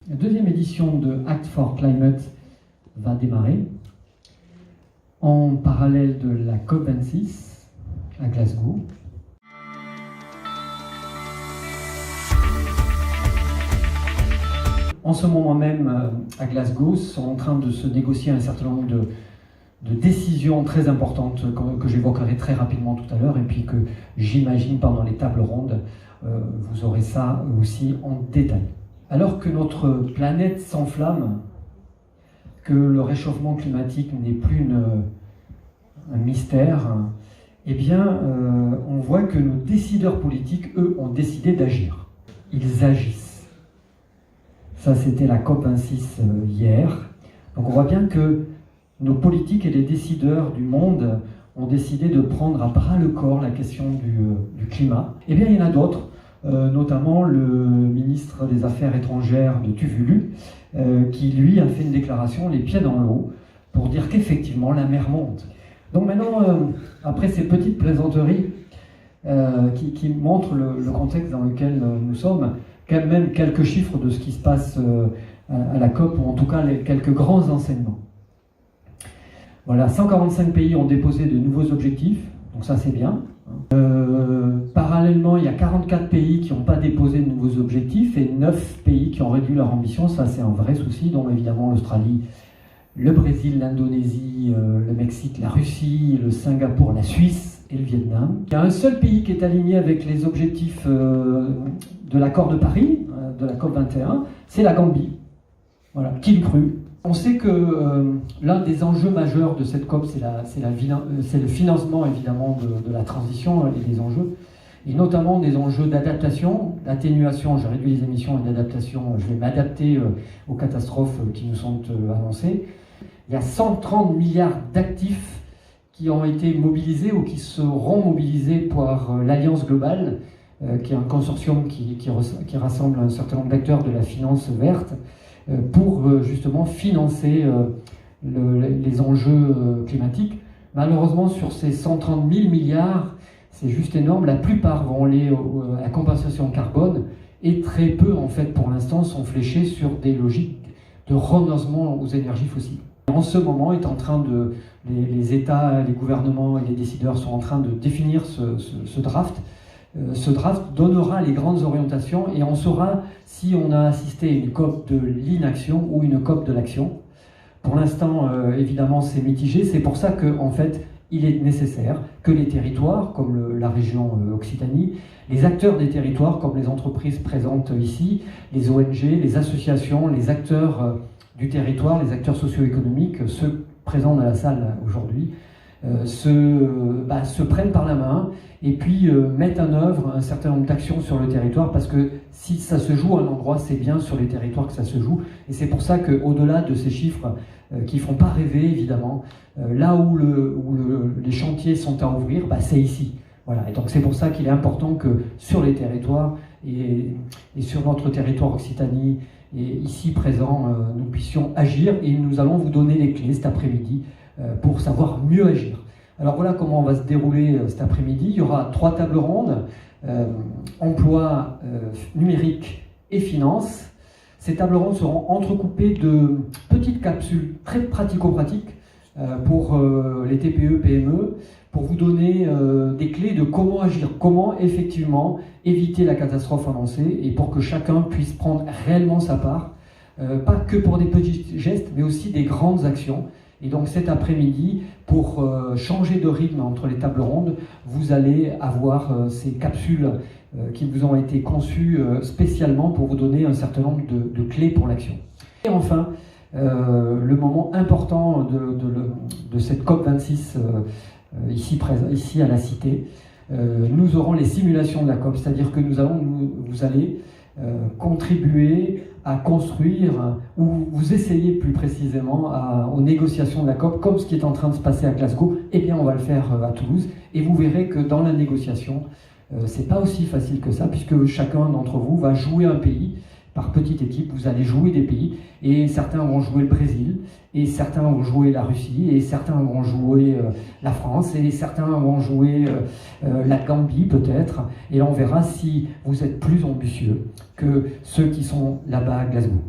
La deuxième édition de Act for Climate va démarrer en parallèle de la COP26 à Glasgow. En ce moment même, à Glasgow, sont en train de se négocier un certain nombre de décisions très importantes que j'évoquerai très rapidement tout à l'heure et puis que j'imagine pendant les tables rondes, vous aurez ça aussi en détail. Alors que notre planète s'enflamme, que le réchauffement climatique n'est plus un mystère, eh bien, on voit que nos décideurs politiques, eux, ont décidé d'agir. Ils agissent. Ça, c'était la COP26 hier. Donc on voit bien que nos politiques et les décideurs du monde ont décidé de prendre à bras le corps la question du climat. Eh bien, il y en a d'autres, notamment le ministre des Affaires étrangères de Tuvalu, qui lui a fait une déclaration les pieds dans l'eau pour dire qu'effectivement la mer monte. Donc maintenant, après ces petites plaisanteries qui montrent le contexte dans lequel nous sommes, quand même quelques chiffres de ce qui se passe à la COP, ou en tout cas quelques grands enseignements. Voilà, 145 pays ont déposé de nouveaux objectifs, donc ça c'est bien. Parallèlement, il y a 44 pays qui n'ont pas déposé de nouveaux objectifs et 9 pays qui ont réduit leur ambition, ça c'est un vrai souci, dont évidemment l'Australie, le Brésil, l'Indonésie, le Mexique, la Russie, le Singapour, la Suisse et le Vietnam. Il y a un seul pays qui est aligné avec les objectifs de l'accord de Paris, de la COP21, c'est la Gambie. Voilà, qui l'eût cru. On sait que l'un des enjeux majeurs de cette COP, c'est le financement évidemment de la transition et des enjeux, et notamment des enjeux d'adaptation, d'atténuation, j'ai réduit les émissions et d'adaptation, je vais m'adapter aux catastrophes qui nous sont annoncées. Il y a 130 milliards d'actifs qui ont été mobilisés ou qui seront mobilisés par l'Alliance Globale, qui est un consortium qui rassemble un certain nombre d'acteurs de la finance verte, pour justement financer les enjeux climatiques. Malheureusement, sur ces 130 000 milliards, c'est juste énorme, la plupart vont aller à la compensation carbone et très peu, en fait, pour l'instant, sont fléchés sur des logiques de renoncement aux énergies fossiles. En ce moment, les États, les gouvernements et les décideurs sont en train de définir ce draft. Ce draft donnera les grandes orientations et on saura si on a assisté à une COP de l'inaction ou une COP de l'action. Pour l'instant, évidemment, c'est mitigé. C'est pour ça qu'en fait, il est nécessaire que les territoires, comme la région Occitanie, les acteurs des territoires, comme les entreprises présentes ici, les ONG, les associations, les acteurs du territoire, les acteurs socio-économiques, ceux présents dans la salle aujourd'hui, se prennent par la main et puis mettent en œuvre un certain nombre d'actions sur le territoire, parce que si ça se joue à un endroit, c'est bien sur les territoires que ça se joue. Et c'est pour ça qu'au-delà de ces chiffres qui ne font pas rêver, évidemment, là où les chantiers sont à ouvrir, c'est ici. Voilà. Et donc c'est pour ça qu'il est important que sur les territoires et sur notre territoire Occitanie et ici présent, nous puissions agir, et nous allons vous donner les clés cet après-midi pour savoir mieux agir. Alors voilà comment on va se dérouler cet après-midi. Il y aura 3 tables rondes, emploi, numérique et finances. Ces tables rondes seront entrecoupées de petites capsules très pratico-pratiques pour les TPE, PME, pour vous donner des clés de comment agir, comment effectivement éviter la catastrophe annoncée, et pour que chacun puisse prendre réellement sa part, pas que pour des petits gestes, mais aussi des grandes actions. Et donc cet après-midi, pour changer de rythme entre les tables rondes, vous allez avoir ces capsules qui vous ont été conçues spécialement pour vous donner un certain nombre de clés pour l'action. Et enfin, le moment important de cette COP26 ici à la Cité, nous aurons les simulations de la COP, c'est-à-dire que vous allez contribuer à construire, ou vous essayez plus précisément aux négociations de la COP, comme ce qui est en train de se passer à Glasgow. Eh bien, on va le faire à Toulouse, et vous verrez que dans la négociation, c'est pas aussi facile que ça, puisque chacun d'entre vous va jouer un pays. Par petite équipe, vous allez jouer des pays, et certains vont jouer le Brésil, et certains vont jouer la Russie, et certains vont jouer la France, et certains vont jouer la Gambie peut-être, et là on verra si vous êtes plus ambitieux que ceux qui sont là-bas à Glasgow.